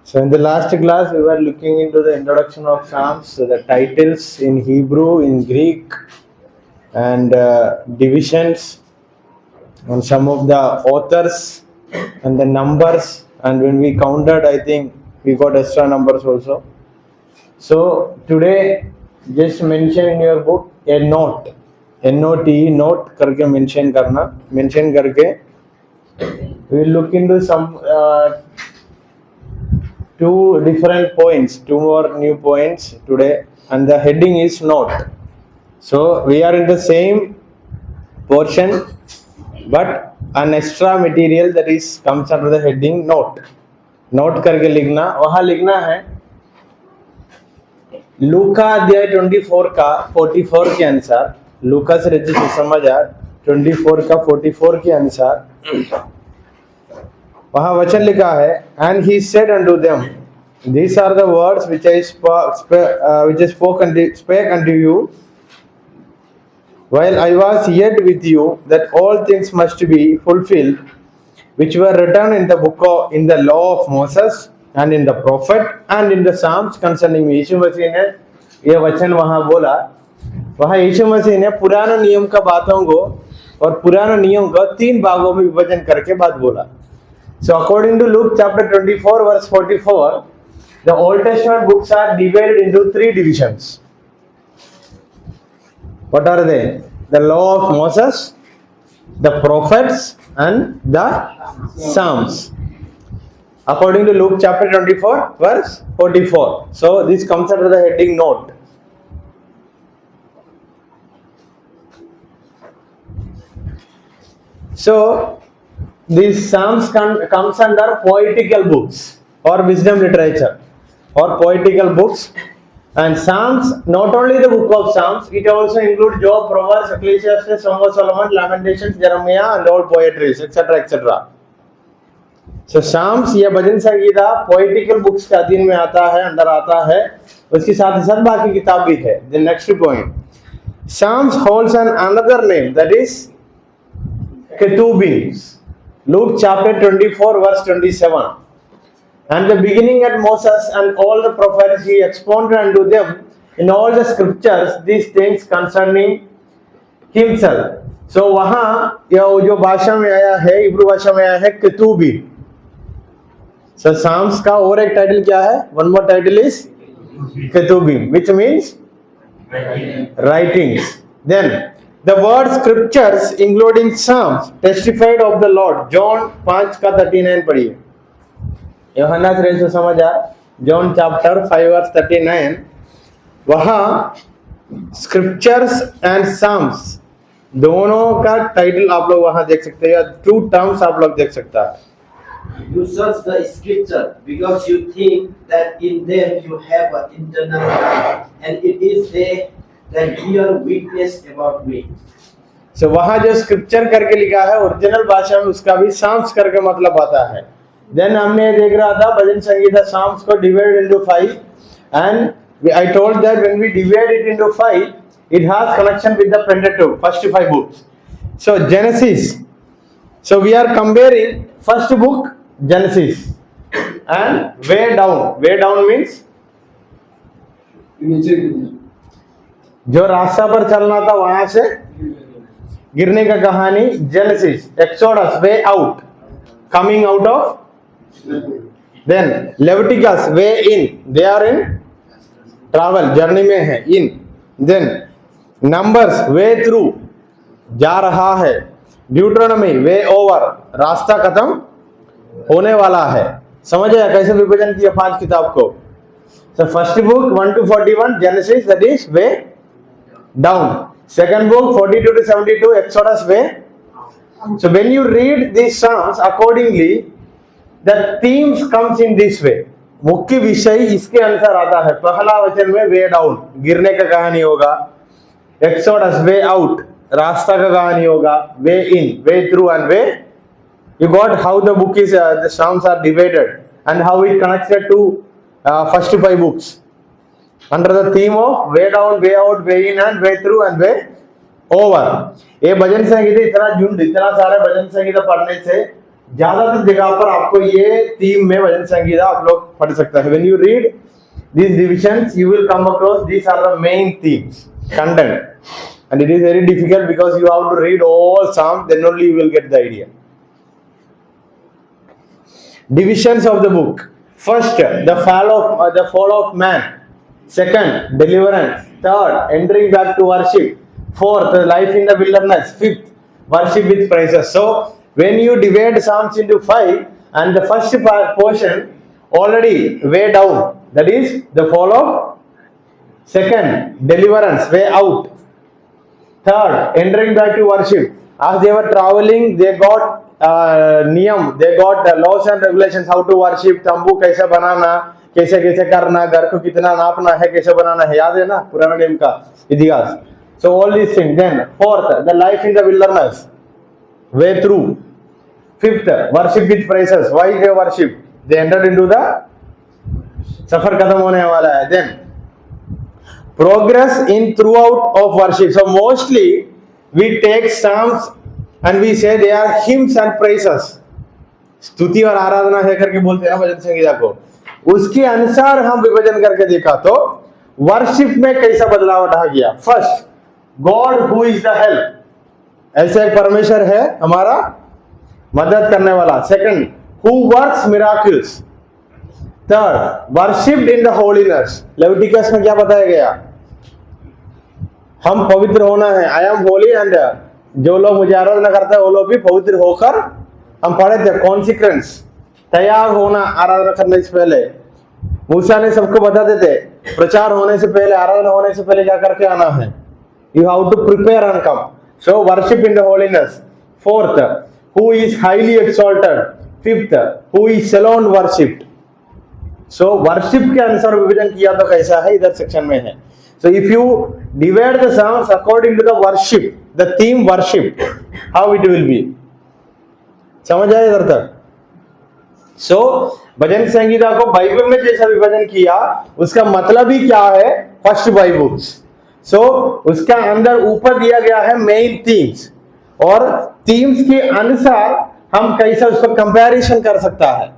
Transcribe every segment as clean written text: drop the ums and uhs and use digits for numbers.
So in the last class, we were looking into the introduction of Psalms, so the titles in Hebrew, in Greek, and divisions, and some of the authors, and the numbers. And when we counted, I think we got extra numbers also. So today, just mention in your book a note, N-O-T-E, note करके mention करना, mention करके we will look into some two different points, two more new points today, and the heading is note. So we are in the same portion, but an extra material that is comes under the heading note. Note करके लिखना, वहां लिखना है लूका अध्याय 24 का 44 के अनुसार, लूका से रचित सुसमाचार 24 का 44 के अनुसार वहां वचन लिखा है, and he said unto them, these are the words which I spake unto you while I was yet with you, that all things must be fulfilled which were written in the book in the law of Moses and in the prophet and in the Psalms concerning me. यीशु मसीह ने यह वचन वहां बोला, वहां यीशु मसीह ने पुराने नियम का बातों को और पुराने नियम को तीन भागों में विभाजन करके बात बोला. So according to Luke chapter 24 verse 44, the Old Testament books are divided into three divisions. What are they? The law of Moses, the prophets, and the Psalms. According to Luke chapter 24 verse 44. So this comes under the heading note. So these Psalms comes under poetical books or wisdom literature or poetical books, and Psalms, not only the book of Psalms, it also includes Job, Proverbs, Ecclesiastes, Song of Solomon, Lamentations, Jeremiah, and all poetries, etc., etc. So Psalms या भजन Sangeeta poetical books के अधीन में आता है, अंदर आता है, उसके साथ ही साथ बाकी किताब भी है. The next point, Psalms holds another name, that is Ketubim. Luke chapter 24 verse 27. And the beginning at Moses and all the prophets, he expounded unto them in all the scriptures these things concerning himself. So वहाँ यह जो भाषा में आया है, इब्रू भाषा में आया है केतुबी. So Psalms का और एक टाइटल क्या है? One more title is Ketubim, which means writings. Then the word scriptures including Psalms testified of the Lord. John 5 का 39 पढ़िए. यूहन्ना से रचित सुसमाचार जॉन चैप्टर 5 वर्स 39, वहां स्क्रिप्चर्स एंड साम्स दोनों का टाइटल आप लोग वहां देख सकते हैं, टू टर्म्स आप लोग देख सकता है. You search the scripture because you think that in them you have an internal life, and it is they that bear witness about me. So वहां जो स्क्रिप्चर करके लिखा है ओरिजिनल भाषा में उसका भी साम्स करके मतलब आता है. देन हमने देख रहा था भजन संगीता साम्स को divide into 5, and I told that when we divide it into 5 it has connection with the Pentateuch, first 5 books. So Genesis, so we are comparing first book Genesis and way down means जो रास्ता पर चलना था वहां से गिरने का कहानी genesis. Exodus way out, coming out of. Then Leviticus way in, they are in travel, journey में है, in. Then Numbers way through, जा रहा है. Deuteronomy way over, रास्ता खत्म होने वाला है. समझ आया कैसे विभाजन किया 5 किताब को? So first book 1 to 41 Genesis, that is way down. Second book 42 to 72 Exodus way. So when you read these Psalms accordingly, the themes comes in this way. मुख्य विषय इसके अनुसार आता है. पहला वचन में वे डाउन, गिरने का कहानी होगा. एक्सोडस वे आउट, रास्ता का कहानी होगा. Way in, way through, and way. You got how the book is, the Psalms are divided and how it connected to first 5 books under the theme of way down, way out, way in, and way through, and way over. ये भजन संगीत इतना झुंड, इतना सारे भजन संगीत पढ़ने से ज्यादातर जगह पर आपको ये थीम में भजन संगीता आप लोग पढ़ सकते हैं. When you read these divisions, you will come across these are the main themes, content, and it is very difficult because you have to read all Psalms. Then only you will get the idea. Divisions of the book. First, the fall of man. Second, deliverance. Third, entering back to worship. Fourth, life in the wilderness. Fifth, worship with praises. So, when you divide Psalms into 5, and the first portion already way down, that is the fall of. Second, deliverance, way out. Third, entering back to worship. As they were traveling, they got नियम, they got laws and regulations how to worship. तंबू कैसे बनाना, कैसे कैसे करना, घर को कितना नापना है, कैसे बनाना है, याद है ना पुराना नियम का इतिहास. So all these things. Then fourth, the life in the wilderness, way through. Fifth, worship with praises. Why they worship? They entered into the सफर खत्म होने वाला है. Then progress in throughout of worship. So mostly we take Psalms and we say they are hymns and praises. स्तुति और आराधना है करके बोलते हैं ना भजन संगीता को. उसके अनुसार हम विभाजन करके देखा तो वर्शिप में कैसा बदलाव आ गया. First, God who is the help. ऐसे एक परमेश्वर है हमारा मदद करने वाला. Second, who works miracles. Third, worshipped in the holiness. Leviticus में क्या बताया गया? हम पवित्र होना है. आई एम होली एंड जो लोग मुझे आराधना करते हैं वो लोग भी पवित्र होकर, हम पढ़े थे कॉन्सिक्वेंस, तैयार होना आराधना करने से पहले. मूसा ने सबको बताते थे प्रचार होने से पहले, आराधना होने से पहले क्या करके आना है. You have to prepare and come. So worship in the holiness. Fourth, who is highly exalted. Fifth, who is alone worshipped. So worship के अनुसार विभाजन किया तो कैसा है इधर सेक्शन में है. So if you divide the Psalms according to the worship, the theme worship, how it will be? समझ आए इधर तक? So भजन संगीता को बाइबल में जैसा विभाजन किया उसका मतलब ही क्या है? First 5 books. So उसका अंदर ऊपर दिया गया है मेन थीम्स, और थीम्स के अनुसार हम कैसा उसको कंपैरिजन कर सकता है.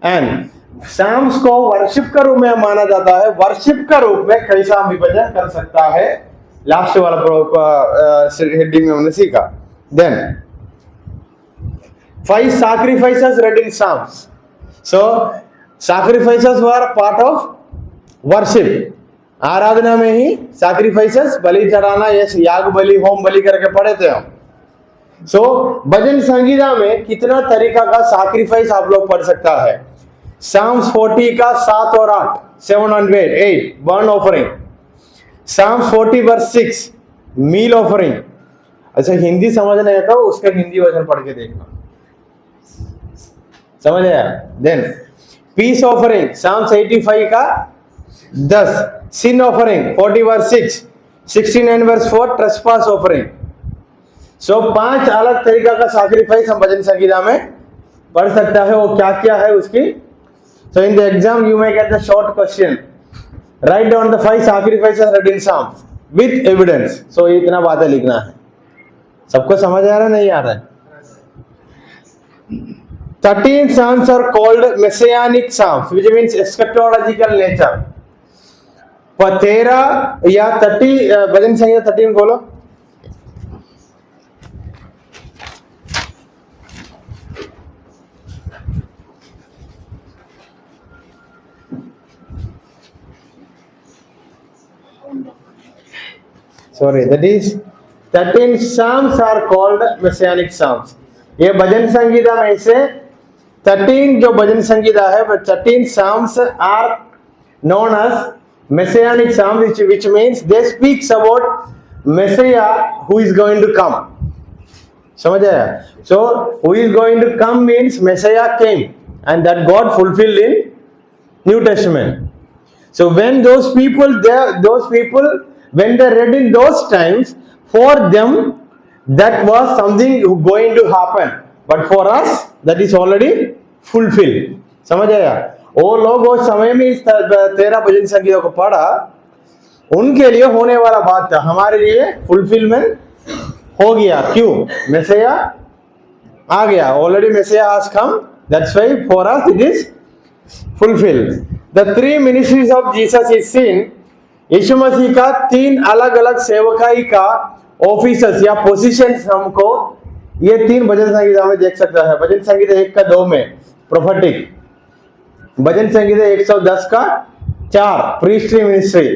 एंड Psalms को वर्शिप का रूप में माना जाता है. वर्शिप का रूप में कैसा हम विभाजन कर सकता है, लास्ट वाला हेडिंग में हमने सीखा. Then 5 sacrifices read in Psalms. So sacrifices were part of worship. आराधना में ही sacrifices, बलि चढ़ाना, यस, याग बलि, होम बलि करके पढ़े थे हम. So भजन संगीता में कितना तरीका का sacrifice आप लोग पढ़ सकता है. Psalms 40 का 7 और 8, 7 and 8 burnt offering. Psalms 40 verse 6 meal offering. अच्छा, हिंदी समझ नहीं आता उसका हिंदी वर्जन पढ़ के देखना, समझ आया. देन पीस ऑफरिंग, Psalms 85 का 10. sin offering 40 verse 6, 69 verse 4 trespass offering. So 5 अलग तरीका का सैक्रिफाइस हम भजन संगीता में पढ़ सकता है. वो क्या क्या है उसकी. So in the exam you may get the short question. Write down the 5 sacrifices read in Psalms with evidence. So इतना बातें लिखना है. सबको समझ आ रहा नहीं आ रहा है? 13 Psalms are called messianic Psalms, which means eschatological nature. 13 या 30 भजन संगीता 13 बोलो. Sorry, that is 13 Psalms are called messianic Psalms. ये भजन संगीता में से 13 जो भजन संगीता है, 13 Psalms are known as messianic Psalms, which means they speaks about Messiah who is going to come. समझ आया? So who is going to come means Messiah came, and that God fulfilled in New Testament. So when those people when they read in those times, for them that was something going to happen, but for us that is already fulfilled. समझ आया? वो लोग उस समय में इस 13 भजन संगीता को पढ़ा, उनके लिए होने वाला बात था, हमारे लिए फुलफिलमेंट हो गया. क्यों? मैसिया आ गया, already Messiah has come, that's why for us it is fulfilled. The three ministries of Jesus is seen. यीशु मसीह का तीन अलग अलग सेवकाई का ऑफिसर्स या पोजीशंस हमको ये तीन भजन संगीता में देख सकता है. भजन संगीता 1 का 2 में प्रोफेटिक, भजन संगीता 110 का 4 प्रीस्टली मिनिस्ट्री,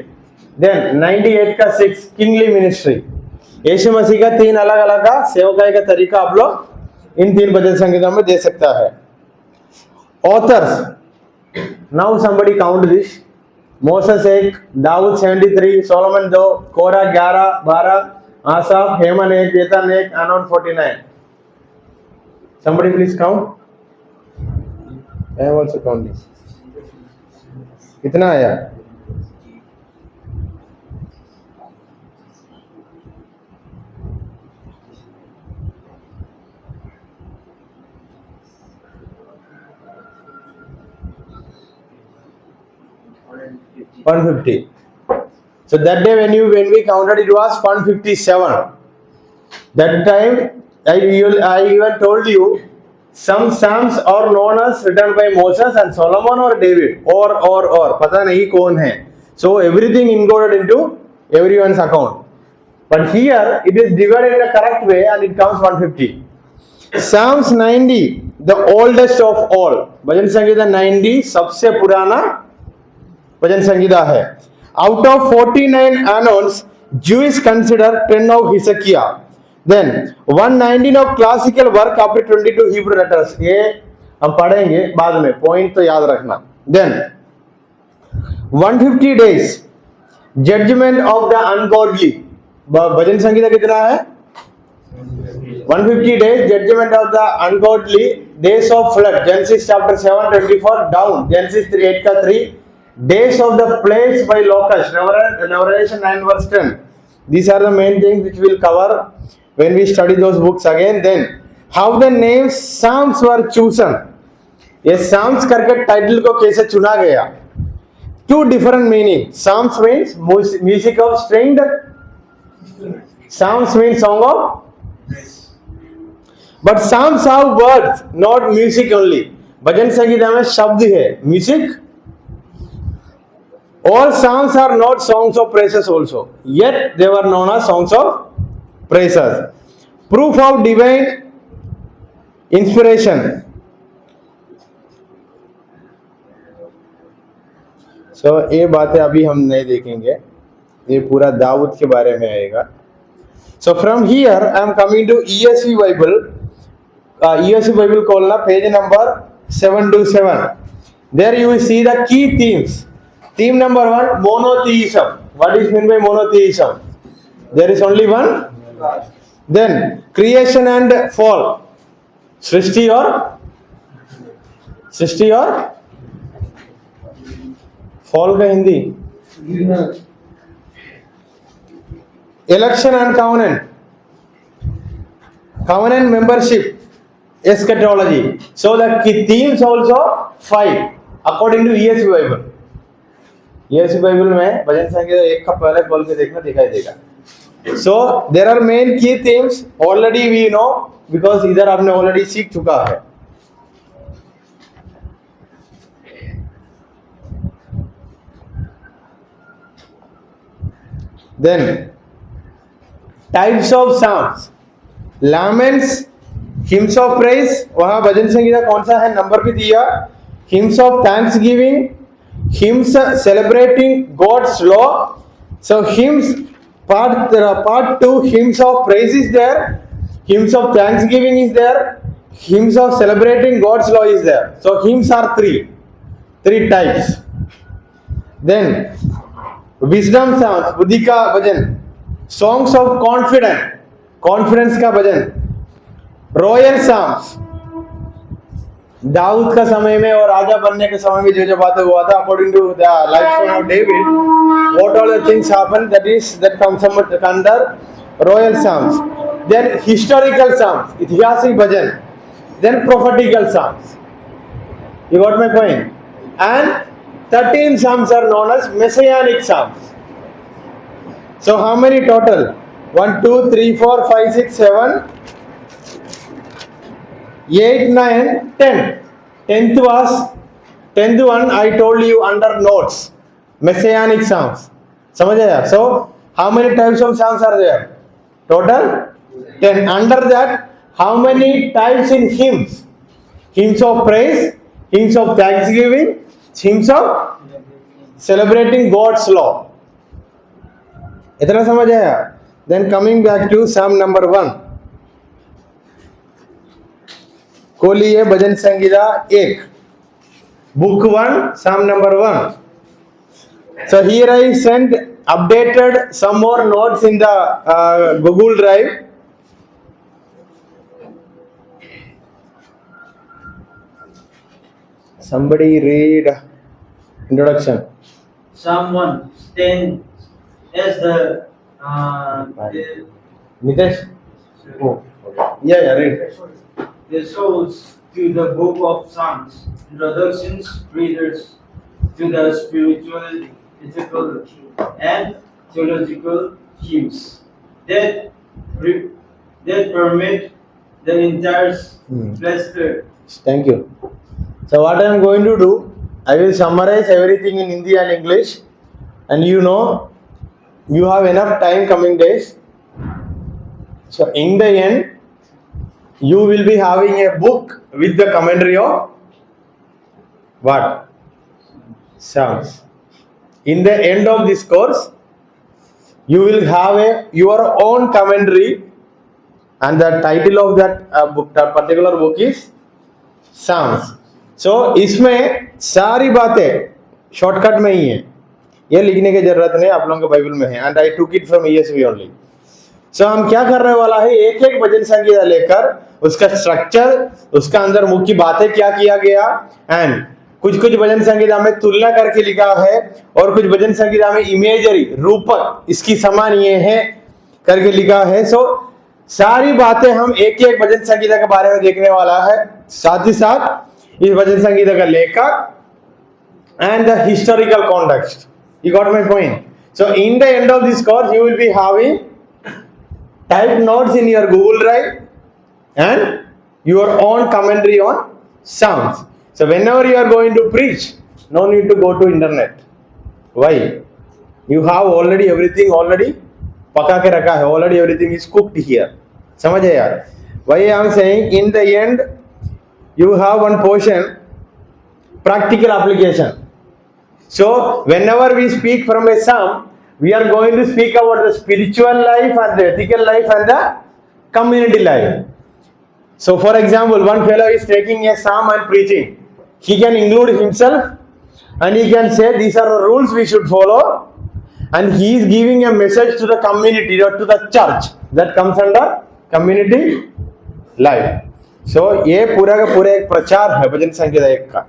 देन 98 का 6 किंगली मिनिस्ट्री. यीशु मसीह का तीन अलग अलग का सेवकाई का तरीका आप लोग इन तीन भजन संगीतों में दे सकता है. Authors, now somebody count this. Moses 1, दाऊद 73, Solomon 2, Korah 11, 12, Asaph, Heman 1, Ethan 1, anon 49. Somebody please count. I am also counting. कितना आया? $150. So that day when we counted, it was 157. That time I even told you some psalms are known as written by Moses and Solomon or David or पता नहीं कौन है. So everything included into everyone's account. But here it is divided in a correct way and it comes 150. Psalms 90, the oldest of all. भजन संगीता 90 सबसे पुराना भजन संगीता है. Out of 49 annals, Jews consider 10 of Hezekiah. Then 119 of classical work after 22 Hebrew letters. ये हम पढ़ेंगे बाद में, point तो याद रखना. Then 150 days judgment of the ungodly. भजन संगीता कितना है? 150 days judgment of the ungodly, days of flood, Genesis chapter 7 24 down, Genesis 3 8 का 3, days of the plagues by locust, Revelation 9 verse 10. These are the main things which we'll cover when we study those books again. Then how the names psalms were chosen. ये psalms करके title को कैसे चुना गया? Two different meaning. Psalms means music of stringed. Psalms means song of. But psalms have words, not music only. भजन संगीता में शब्द है, music. All psalms are not songs of praises also, yet they were known as songs of praises. Proof of divine inspiration. So ये बातें अभी हम नहीं देखेंगे, ये पूरा दाऊद के बारे में आएगा. So from here I am coming to ESV Bible. ESV Bible खोलना, page number 727. There you will see the key themes. Theme number 1, monotheism. What is meant by monotheism? There is only one. Then creation and fall. सृष्टि और fall का Hindi. Election and covenant membership, eschatology. So the key themes also 5 according to ESV Bible. ESV Bible में भजन संगीता 1 का पहले खोल के देखना, दिखाई देगा. So there are main key themes already we know because इधर आपने already सीख चुका है. Then types of psalms, laments, hymns of praise. वहां भजन संगीता कौन सा है नंबर भी दिया. hymns of thanksgiving, hymns celebrating God's law. So hymns part 2, hymns of praise is there, hymns of thanksgiving is there, hymns of celebrating God's law is there. So hymns are three types. Then wisdom psalms, बुद्धि का भजन. songs of confidence का भजन. royal psalms, Dawood का समय में और राजा बनने के समय में जो बातें हुआ था, according to the life of David, what all the things happen, that comes under royal psalms. Then historical psalms, ऐतिहासिक भजन. Then prophetical psalms. You got my point. And 13 psalms are known as messianic psalms. So how many total? 1 2 3 4 5 6 7 8, 9, 10. 10th one I told you under notes. Messianic Psalms. समझ आया? So how many types of Psalms are there? Total 10. Under that, how many types in hymns? Hymns of praise, hymns of thanksgiving, hymns of celebrating God's law. इतना समझ आया? Then coming back to Psalm number 1. खोलिए भजन Sangeeta 1. Book 1, Psalm number 1. So here I sent updated some more notes in the Google Drive. Somebody read introduction. Psalm 1 stands as the Nitesh? Oh, yeah, read. the source to the book of Psalms, introductions, readers to the spiritual, ethical, and theological hymns that permit the entire plaster. Thank you. So what I am going to do, I will summarize everything in Hindi and English, and you know, you have enough time coming days. So in the end, you will be having a book with the commentary of what? Psalms. In the end of this course, you will have your own commentary, and the title of that book, that particular book is Psalms. So इसमें सारी बातें shortcut में ही है, ये लिखने की जरूरत नहीं, आप लोगों के बाइबल में है, and I took it from ESV only. So हम क्या करने वाला है, एक एक भजन संगीता लेकर उसका स्ट्रक्चर, उसका अंदर मुख्य बातें क्या किया गया, एंड कुछ कुछ भजन संगीता में तुलना करके लिखा है, और कुछ भजन संगीता में इमेजरी रूपक इसकी समान ये है करके लिखा है. सो सारी बातें हम एक एक भजन संगीता के बारे में देखने वाला है, साथ ही साथ इस भजन संगीता का लेखक and the historical context. You got my point? So in the end of this course you will be having type notes in your Google Drive and your own commentary on Psalms. So whenever you are going to preach, no need to go to internet. Why? You have already everything already पका के रखा है, already everything is cooked here. समझ आया? Why I am saying in the end you have one portion practical application. So whenever we speak from a psalm, we are going to speak about the spiritual life and the ethical life and the community life. So for example, one fellow is taking a psalm and preaching. He can include himself and he can say these are the rules we should follow, and he is giving a message to the community or to the church that comes under community life. So ये पूरा का पूरा एक प्रचार है भजन संगीता एक का,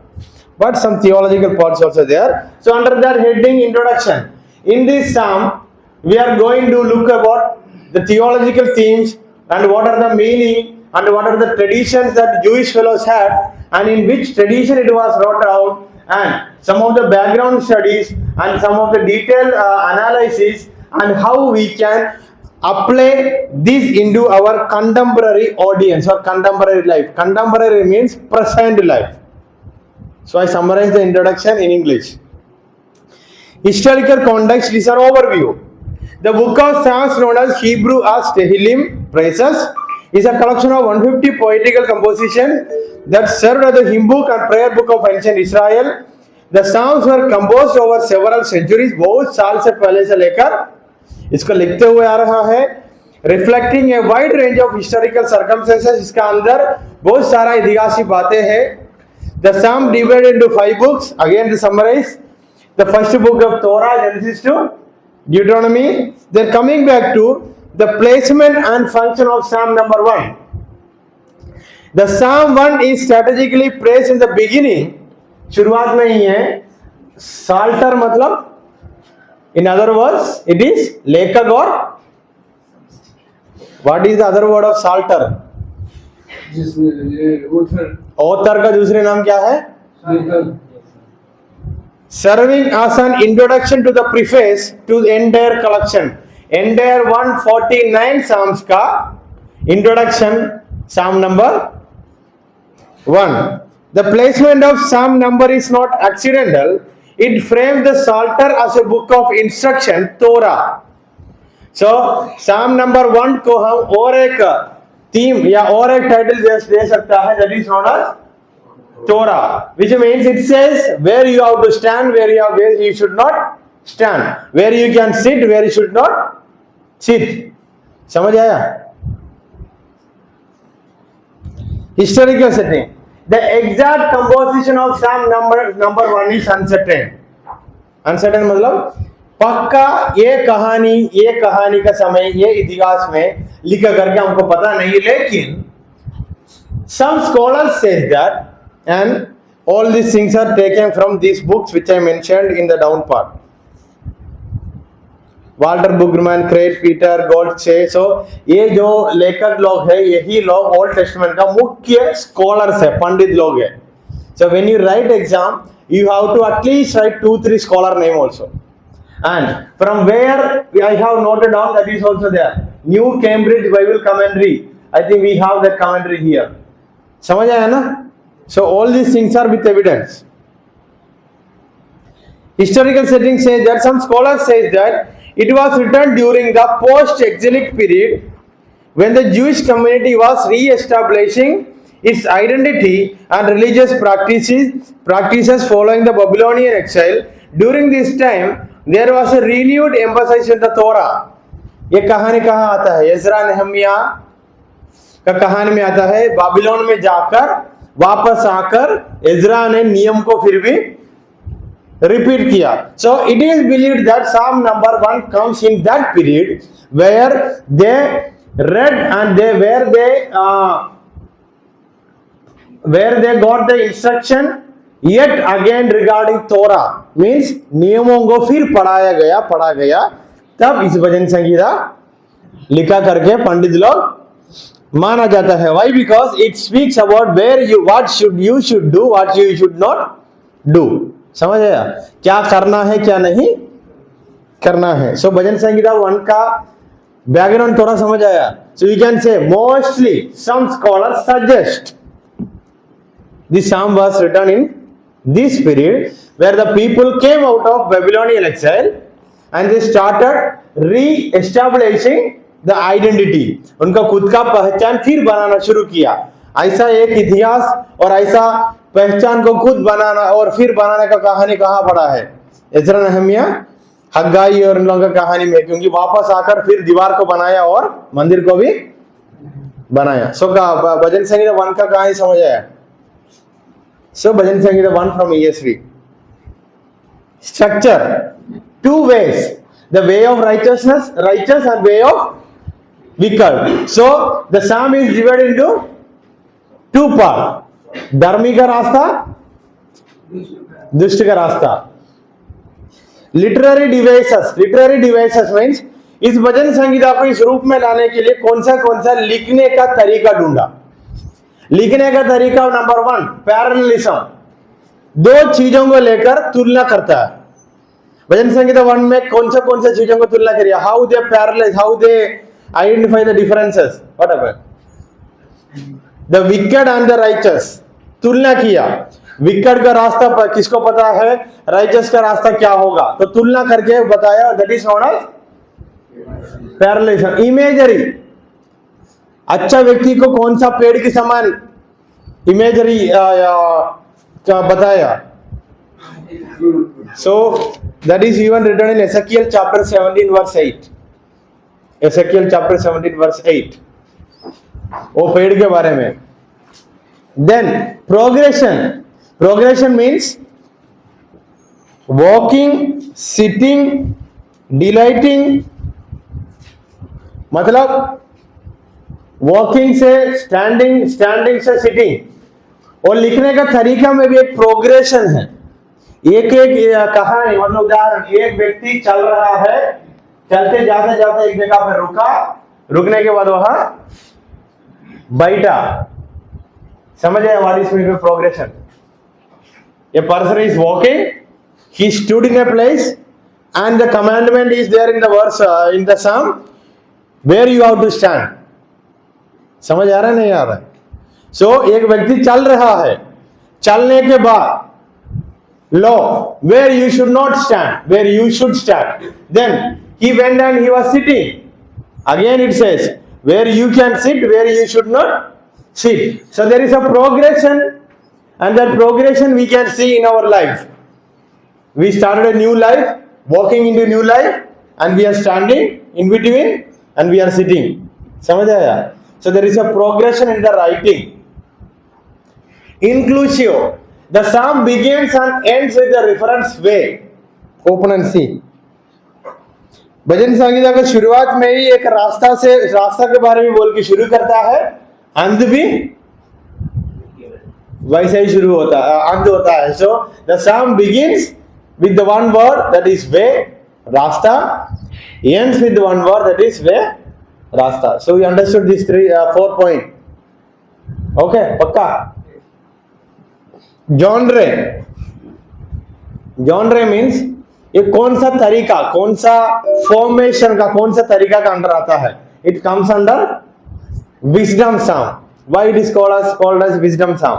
but some theological parts also there. So under that heading introduction, in this psalm we are going to look about the theological themes and what are the meaning and what are the traditions that Jewish fellows had and in which tradition it was wrote out, and some of the background studies and some of the detailed analysis and how we can apply this into our contemporary audience or contemporary life. Contemporary means present life. So I summarize the introduction in English. Historical context is an overview. The book of Psalms, known as Hebrew as Tehillim, Praises, is a collection of 150 poetical compositions that served as the hymn book and prayer book of ancient Israel. The Psalms were composed over several centuries, बहुत साल से पहले से लेकर इसको लिखते हुए आ रहा है, reflecting a wide range of historical circumstances. इसका अंदर बहुत सारा इतिहासी बातें हैं. The Psalm divided into 5 books. Again to summarize, the first book of Torah, Genesis to Deuteronomy. Then coming back to the placement and function of Psalm number 1. The Psalm 1 is strategically placed in the beginning. शुरुआत में ही है. Psalter मतलब, in other words, it is लेखक. और what is the other word of Psalter? author का दूसरे नाम क्या है? Serving as an introduction to the preface to the entire collection. Entire 149 Psalms का introduction Psalm number 1. The placement of some number is not accidental. It frames the Psalter as a book of instruction, Torah. So Psalm number 1 को हम और एक theme या और एक title दे सकता है, that is known as Torah, which means it says where you have to stand, where you should not stand, where you can sit, where you should not sit. समझ आया? Historical setting. The exact composition of Psalm number 1 is uncertain. Uncertain मतलब पक्का ये कहानी का समय ये इतिहास में लिखा करके हमको पता नहीं, लेकिन some scholars say that, and all these things are taken from these books which I mentioned in the down part. Walter Brueggemann, Craig Peter, Goldingay. So ये जो लेखक लोग हैं यही लोग ओल्ड टेस्टामेंट का मुख्य स्कॉलर्स है, पंडित लोग हैं. So when you right exam you have to at least write 2-3 scholar name also, and from where I have noted down, that is also there. New Cambridge Bible Commentary, I think we have that commentary here. समझ आया ना? So all these things are with evidence. Historical setting says that some scholars say that it was written during the post-exilic period when the Jewish community was re-establishing its identity and religious practices following the Babylonian exile. During this time, there was a renewed emphasis on the Torah. ये कहानी कहाँ आता है? Ezra Nehemiah का कहानी में आता है. बाबिलोन में जाकर वापस आकर एज़रा ने नियम को फिर भी repeat किया. So it is believed that Psalm number 1 comes in that period where they read and where they got the instruction yet again regarding Torah, means नियमों को फिर पढ़ा गया तब इस भजन संगीता लिखा करके पंडित लोग माना जाता है. Why? Because it speaks about what you should do, what you should not do. समझ आया? क्या करना है क्या नहीं करना है. सो भजन संगीता 1 का बैकग्राउंड थोड़ा समझ आया. So you can say mostly some scholars suggest this psalm was written in this period where the people came out of Babylonian exile and they started re-establishing the identity. उनका खुद का पहचान फिर बनाना शुरू किया. ऐसा एक इतिहास और ऐसा पहचान को खुद बनाना और फिर बनाने का कहानी कहाँ पड़ा है? एज़रा नेहमिया, हग्गाई और इन लोगों का कहानी में, क्योंकि वापस आकर फिर दीवार को बनाया और मंदिर को भी बनाया. सो भजन संगीता 1 का कहानी समझ आया? So Bhajan Sangeeta 1 from ESV. Structure: 2 ways, the way of righteous and way of wicked. So the psalm is divided into 2 parts. धर्मी का रास्ता, दुष्ट का रास्ता. Literary devices means इस भजन संगीता को इस रूप में लाने के लिए कौन सा लिखने का तरीका ढूंढा. लिखने का तरीका नंबर 1 पैरेललिज्म, 2 चीजों को लेकर तुलना करता है. भजन संगीता 1 में कौन सा चीजों को तुलना करिए? How they parallelise, how they identify the differences. What happened? The wicked and the righteous तुलना किया. विकेड का रास्ता किसको पता है, राइचस का रास्ता क्या होगा, तो तुलना करके बताया. That is known as parallelism. Imagery, अच्छा व्यक्ति को कौन सा पेड़ के समान इमेजरी क्या बताया. So that is even written in Ezekiel chapter 17 verse 8. Ezekiel chapter 17 verse 8 वो पेड़ के बारे में. Then progression means walking, sitting, delighting. मतलब वॉकिंग से स्टैंडिंग से सिटिंग. और लिखने का तरीका में भी एक प्रोग्रेशन है. एक कहानी, मतलब उदाहरण, एक व्यक्ति चल रहा है, चलते जाते एक जगह पर रुकने के बाद वहां बैठा. समझ आया? What is mean progression? A person is walking, he stood in a place and the commandment is there in the verse in the psalm where you have to stand. समझ आ रहा है नहीं आ रहा है? सो एक व्यक्ति चल रहा है, चलने के बाद law where you should not stand, where you should stand, then he went and he was sitting, again it says where you can sit, where you should not sit. So there is a progression, and that progression we can see in our life. We started a new life, walking into new life, and we are standing in between and we are sitting. समझ आया? So there is a progression in the writing. Inclusio. The psalm begins and ends with the reference way. Open and see. भजन संगीता का शुरुआत में ही एक रास्ता के बारे में बोल के शुरू करता है, अंत भी वैसे ही शुरू होता है, अंत होता है. So the song begins with the one word that is way, रास्ता, ends with the one word that is way, रास्ता. So we understood this 4 point. Okay, पक्का. जॉनरे मीन्स ये कौन सा तरीका, कौन सा फॉर्मेशन का, कौन सा तरीका का अंडर आता है. It comes under wisdom psalm. Why it is called as wisdom psalm?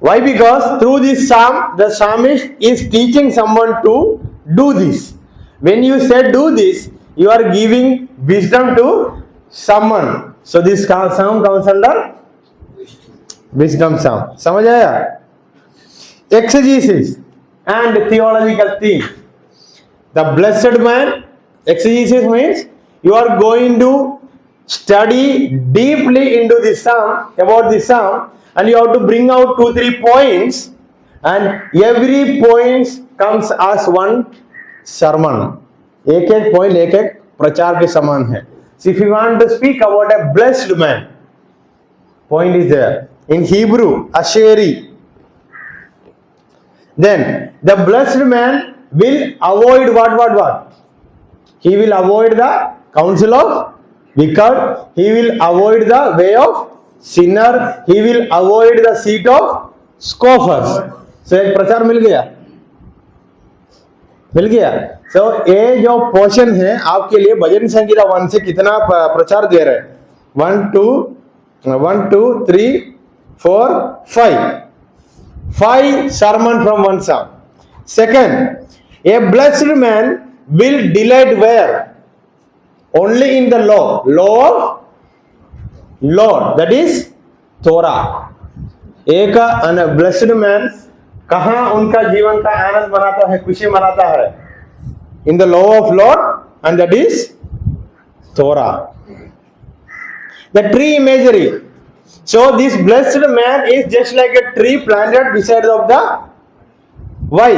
Why? Because through this psalm the psalmist is teaching someone to do this. When you say do this, you are giving wisdom to someone. So this psalm comes under wisdom psalm. समझ आया? Exegesis and theological theme. The blessed man, exegesis means you are going to study deeply into this psalm, about this psalm, and you have to bring out 2-3 points, and every point comes as one sermon. एक point एक प्रचार के समान है. So if you want to speak about a blessed man, point is there in Hebrew, Asheri. Then the blessed man will avoid what? He will avoid the counsel of wicked. He will avoid the way of sinner. He will avoid the seat of scoffers. So एक प्रचार मिल गया. So ये जो portion है आपके लिए भजन संगीता 1 से कितना प्रचार दे रहे हैं? 1 2 3 4 5 sermon from one psalm. Second, a blessed man will delight where? Only in the law of Lord, that is Torah. एक blessed man कहाँ उनका जीवन का आनंद मनाता है, खुशी मनाता है? In the law of Lord, and that is Torah. The tree imagery. So this blessed man is just like a tree planted beside of the. Why?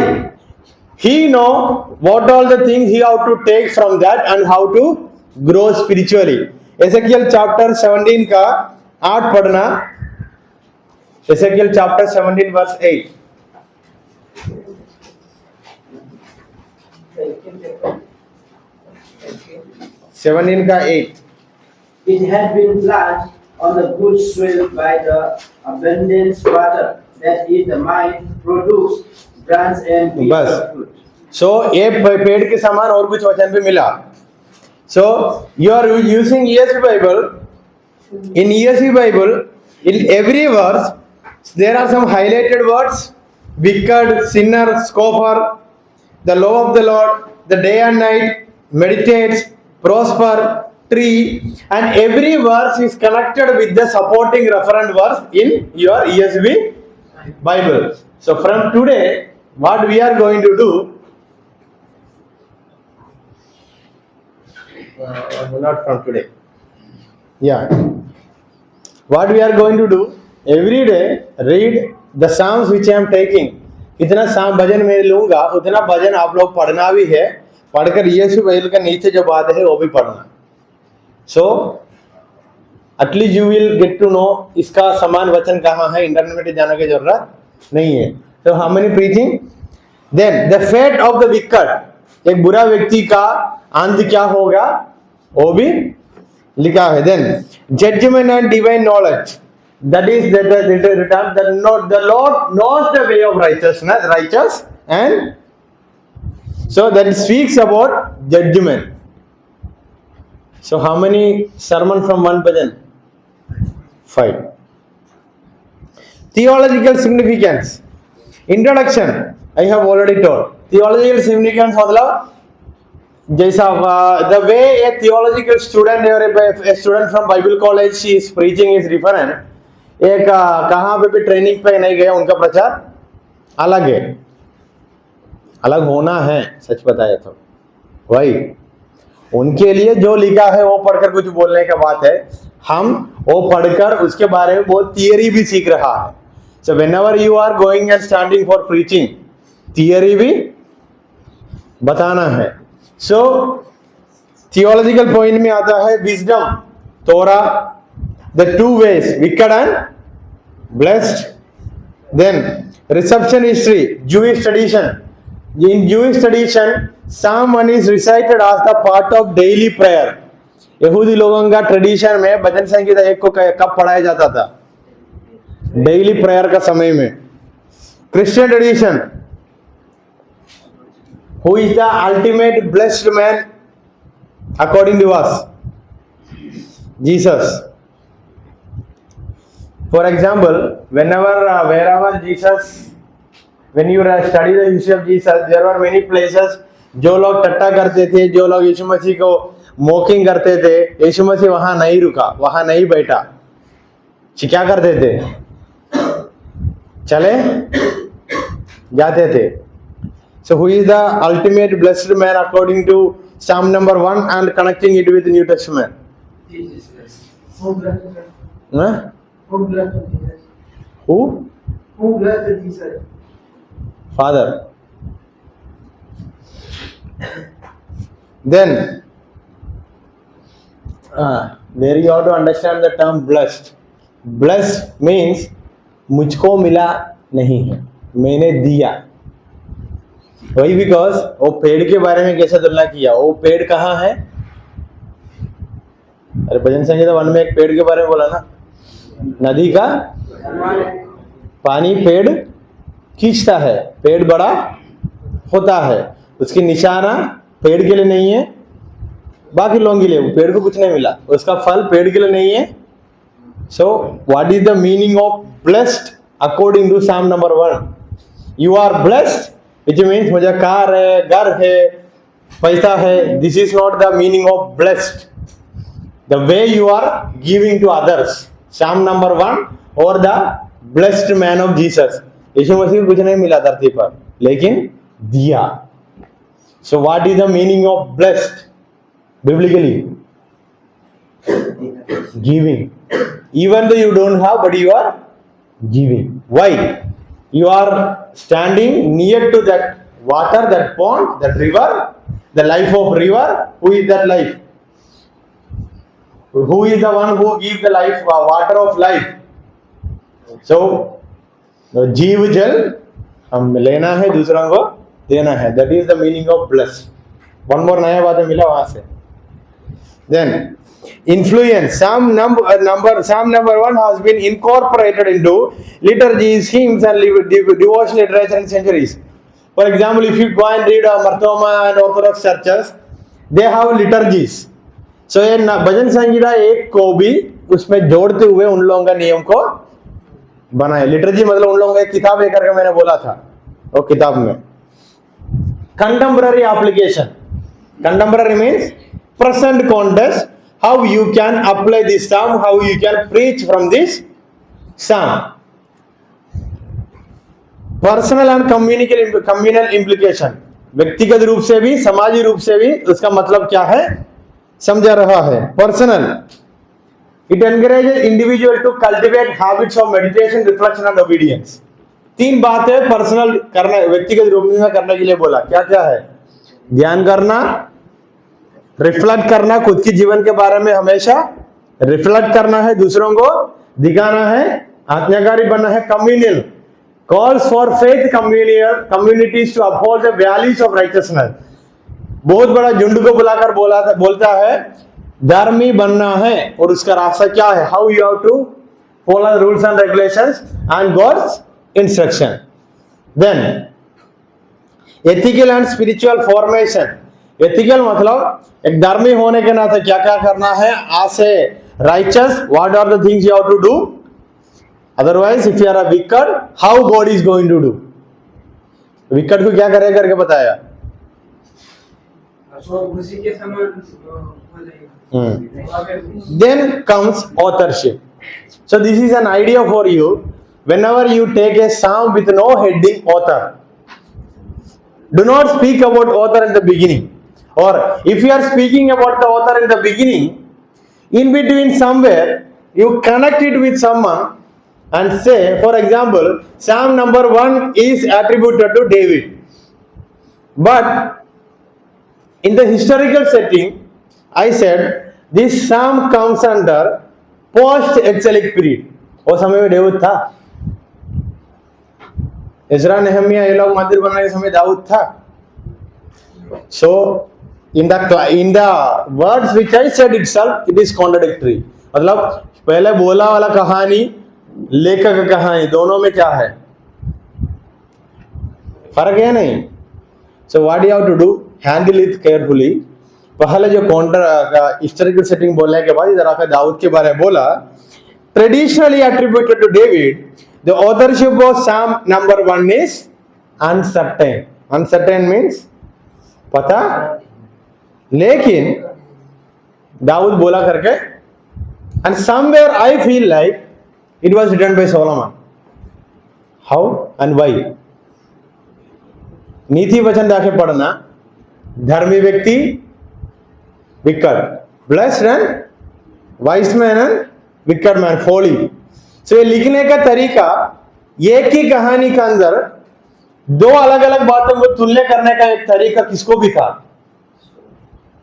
He know what all the things he have to take from that and how to grow spiritually. Ezekiel chapter 17 का 8 पढ़ना. Ezekiel chapter 17 verse 8. Seventeen का 8. It had been planted on the good soil by the abundant water, that is the mind produce branch and bear बस. fruit. So ये पेड़ के समान और कुछ वचन भी मिला. So you are using ESV Bible. In ESV Bible, in every verse there are some highlighted words: wicked, sinner, scoffer, the law of the Lord, the day and night, meditates, prosper, tree, and every verse is connected with the supporting reference verse in your ESV Bible. So from today, what we are going to do, not from today, what we are going to do, every day read the psalms which I am taking. इतना साम भजन मैं लूंगा उतना भजन आप लोग पढ़ना भी है, पढ़कर यीशु बाइबल का नीचे जो बात है वो भी पढ़ना. So at least you will get to know इसका समान वचन कहाँ है. इंटरनेट में जाने की जरूरत नहीं है. तो how many preaching. Then the fate of the wicked, एक बुरा व्यक्ति का अंत क्या होगा वो भी लिखा है. Then judgement and divine knowledge, that is the return that the Lord knows the way of righteous, and so that speaks about judgment. So how many sermon from one bhajan? 5. Theological significance. Introduction. I have already told. Theological significance मतलब जैसा the way a theological student or a student from Bible college she is preaching is different. एक कहाँ पे भी training पे नहीं गया उनका प्रचार अलग है, अलग होना है, सच बताया तो वही उनके लिए जो लिखा है वो पढ़कर कुछ बोलने का बात है, हम वो पढ़कर उसके बारे में बहुत थियरी भी सीख रहा है. So whenever you are going and standing for preaching, theory भी बताना है. So theological point में आता है wisdom, Torah, the two ways, wicked and blessed. Then reception history, Jewish tradition. In Jewish tradition, Psalm 1 is recited as the part of daily prayer. यहूदी लोगों का tradition में भजन संगीता एक को कब पढ़ाया जाता था? डेली प्रेयर का समय में. Christian tradition, who is the ultimate blessed man according to us? Jesus. For example, wherever Jesus, when you study the history of Jesus, there were many places जो लोग टट्टा करते थे, जो लोग यीशु मसीह को मॉकिंग करते थे, यीशु मसीह वहां नहीं रुका, वहां नहीं बैठा. क्या करते थे? चले जाते थे. So who is the ultimate blessed man according to Psalm number 1 and connecting it with the New Testament? Jesus Christ. Huh? Who blessed Jesus? Who? Who blessed Jesus? Father. Then there you have to understand the term blessed. Blessed means मुझको मिला नहीं है, मैंने दिया. वही because वो पेड़ के बारे में कैसे तुलना किया? वो पेड़ कहाँ है? अरे भजन संगीता 1 में एक पेड़ के बारे में बोला ना, नदी का पानी पेड़ खींचता है, पेड़ बड़ा होता है. उसकी निशाना पेड़ के लिए नहीं है, बाकी लोगों के लिए. पेड़ को कुछ नहीं मिला, उसका फल पेड़ के लिए नहीं है. So what is the meaning of blessed according to Psalm number 1? You are blessed which means मुझे कार है, घर है, पैसा है. This is not the meaning of blessed. The way you are giving to others, Psalm number 1 और the blessed man of Jesus. यीशु मसीह को कुछ नहीं मिला धरती पर, लेकिन दिया. So what is the meaning of blessed biblically? Giving. Even though you don't have, but you are giving. Why? You are standing near to that water, that pond, that river, the life of river. Who is that life? Who is the one who gives the life, water of life? So, जीव जल हम लेना है, दूसरों को देना है. That is the meaning of blessed. One more नया बात मिला वहां से. Then influence. Psalm number 1 has been incorporated into liturgies, hymns and devotional literature in centuries. For example, if you go and read Marthoma and Orthodox churches, they have liturgies. So ये भजन संगीता एक को भी उसमें जोड़ते हुए उन लोगों का नियम को बनाए. लिटर्जी मतलब उन लोगों का एक किताब लेकर के मैंने बोला था, वो किताब में. Contemporary application. Contemporary means present context. How you can apply this psalm, how you can preach from this psalm. Personal and communal implication. व्यक्तिगत रूप से भी, समाजी रूप से भी उसका मतलब क्या है समझा रहा है. Personal. It encourages individual to cultivate habits of meditation, reflection and obedience. 3 बातें पर्सनल करना, व्यक्तिगत रूप में करने के लिए बोला. क्या क्या है? ध्यान करना, रिफ्लेक्ट करना, खुद की जीवन के बारे में हमेशा रिफ्लेक्ट करना है, दूसरों को दिखाना है, आज्ञाकारी बनना है. Communion calls for faith communities to uphold the values of righteousness. बहुत बड़ा झुंड को बुलाकर बोलता है धर्मी बनना है, और उसका रास्ता क्या है? How you have to follow the rules and regulations and God's instruction. Then ethical and spiritual formation. Ethical मतलब एक धर्मी होने के नाते क्या क्या करना है, आज से righteous, what are the things you have to do. Otherwise if you are a wicked, how God is going to do? Wicked को क्या करेगा करके बताया। उसी के समान हो जाएगा। Then comes authorship. So this is an idea for you. Whenever you take a psalm with no heading author, do not speak about author in the beginning. Or if you are speaking about the author in the beginning, in between somewhere you connect it with someone and say, for example, Psalm number 1 is attributed to David. But in the historical setting, I said this psalm comes under post-exilic period. वो समय में दाऊद था, इज़रा Nehemiah ये लोग मंदिर बनाने के समय दाऊद था. So in the words which I said itself, it is contradictory. मतलब पहले बोला वाला कहानी, लेखक का कहानी, दोनों में क्या है, फर्क है नहीं. So what you have to do, handle it carefully. पहले जो काउंटर का हिस्टोरिकल सेटिंग बोलने के बाद इधर आकर दाऊद के बारे में बोला, traditionally attributed to David, the authorship of Psalm number 1 is uncertain. Uncertain means पता, लेकिन दाऊद बोला करके, and somewhere I feel like it was written by Solomon. How and why? नीति वचन जाके पढ़ना, धर्मी व्यक्ति wicked, blessed and wise man and wicked man folly. So ये लिखने का तरीका, एक ही कहानी के अंदर दो अलग अलग बातों को तुलना करने का एक तरीका किसको भी था,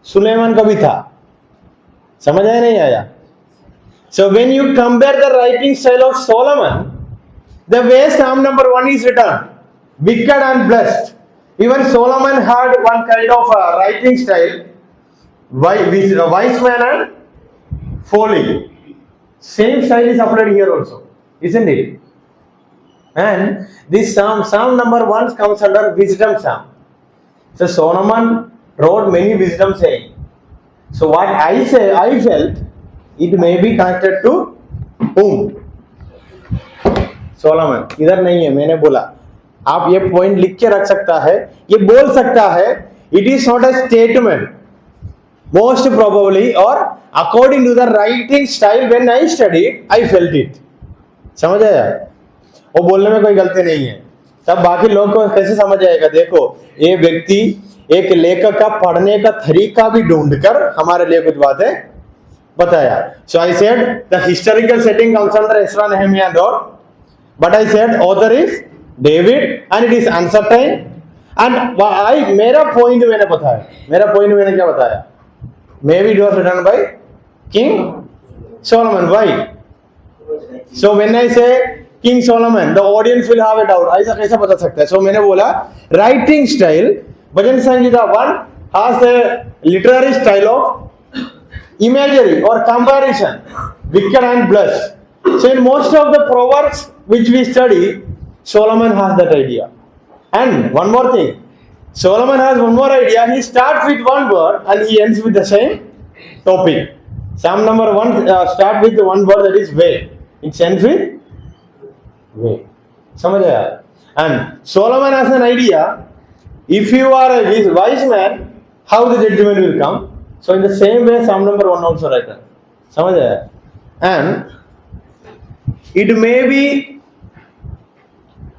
सुलेमान को भी था. समझ आया नहीं आया? So when you compare the writing style of Solomon, the way Psalm number 1 is written, wicked and blessed. Even Solomon had one kind of writing style, wise man and folly. Same style is applied here also, isn't it? And this Psalm number 1 comes under wisdom psalm. So Solomon wrote many wisdom saying. So what I felt it may be connected to whom? Solomon. इधर नहीं है, मैंने बोला. आप ये point लिख के रख सकता है, ये बोल सकता है, it is not a statement, most probably, और according to the writing style when I studied I felt it. समझ आया? वो बोलने में कोई गलती नहीं है. तब बाकी लोग को कैसे समझ आएगा? देखो, ये व्यक्ति एक लेखक का पढ़ने का तरीका भी ढूंढकर हमारे लिए कुछ बातें बताया. So I said the historical setting comes under Ezra Nehemiah dot, but I said author is David and it is uncertain. And मेरा पॉइंट मैंने बताया, मेरा पॉइंट मैंने क्या बताया? Maybe it was written by King Solomon. Why? So when I say King Solomon, the audience will have a doubt. ऐसा कैसा बता सकता है? So मैंने बोला writing style, bhajan Sangeeta 1 has a literary style of imagery or comparison, wicked and blessed. So in most of the proverbs which we study, Solomon has that idea. And one more thing, Solomon has one more idea. He starts with one word and he ends with the same topic. Psalm number 1 start with one word, that is way. It ends with way. समझ आया? And Solomon has an idea. If you are a wise man, how the judgment will come. So in the same way, Psalm number 1 also written. समझ आया? And it may be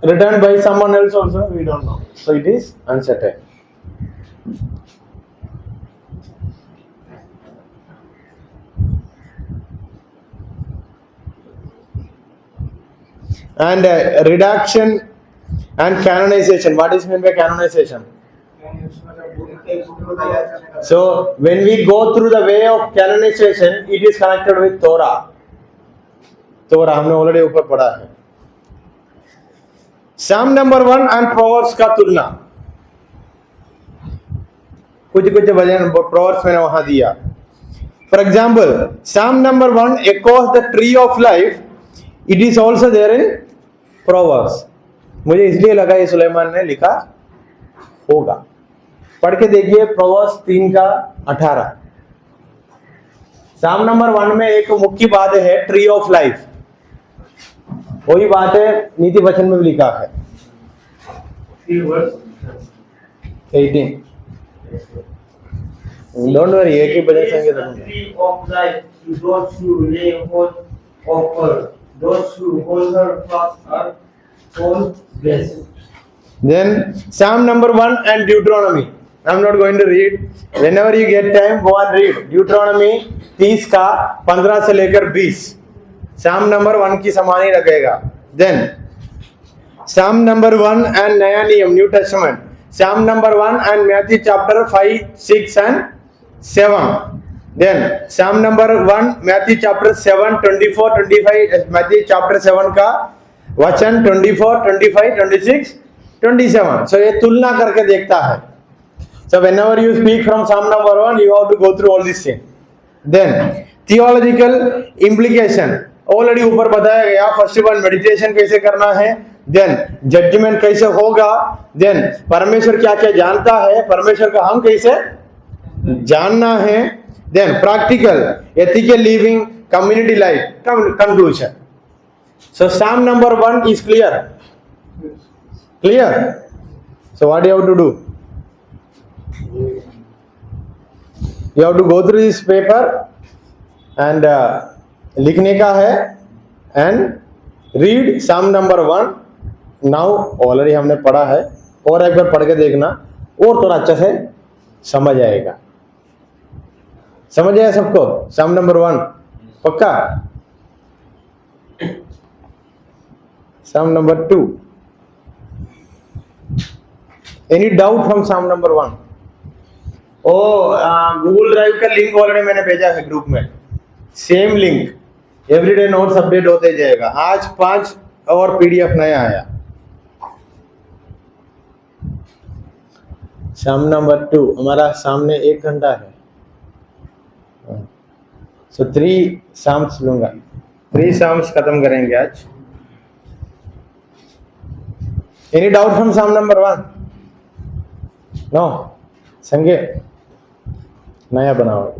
written by someone else also, we don't know. So it is uncertain. And redaction and canonization. What is meant by canonization? So when we go through the way of canonization, it is connected with Torah. Torah हमने already ऊपर पढ़ा है. Psalm number 1 and Proverbs का तुलना, कुछ वजन Proverbs मैंने वहां दिया. For example, Psalm number 1 echoes the tree of life. It is also there in Proverbs. मुझे इसलिए लगा ये सुलेमान ने लिखा होगा. पढ़ के देखिए Proverbs 3 का 18. Psalm number 1 में एक मुख्य बात है ट्री ऑफ लाइफ. वही बात है नीति वचन में भी लिखा है 18। डोंट वरी, एक ही भजन संगीत रखूंगा। Tree of life to those who lay hold of her. Those who hold her fast are all blessed. Then Psalm number 1 and Deuteronomy. I'm not going to read. Whenever you get time, go and read. Deuteronomy 30 का 15 से लेकर 20 Psalm number 1 की समान ही रखेगा। Then Psalm number 1 and नया नियम New Testament. Psalm number 1 and Matthew chapter 5, 6 and 7. Then Psalm number 1 Matthew chapter 7, 24, 25 Matthew chapter 7 का वचन 24, 25, 26, 27. So ये तुलना करके देखता है। So whenever you speak from Psalm number 1, you have to go through all these things. Then theological implication already ऊपर बताया गया। फर्स्ट वन मेडिटेशन कैसे करना है, देन जजमेंट कैसे होगा, देन परमेश्वर क्या क्या जानता है, परमेश्वर का हम कैसे जानना है, then practical ethical living, community life, conclusion. So Psalm number 1 is clear. So what do you have to do? You have to go through this paper and लिखने का है and read Psalm number 1. Now already हमने पढ़ा है, और एक बार पढ़ के देखना और थोड़ा अच्छा से समझ आएगा। समझ आया सबको Psalm number 1? पक्का? Psalm number 2. Any doubt from Psalm number 1? Google drive का लिंक ऑलरेडी मैंने भेजा है ग्रुप में, same link, everyday notes update होते जाएगा। आज 5 और पीडीएफ नया आया। Psalm number 2 हमारा सामने 1 घंटा है, सो 3 Psalms लूंगा, 3 Psalms खत्म करेंगे आज। Any doubt from Psalm number 1? No, संगे नया बनाओ।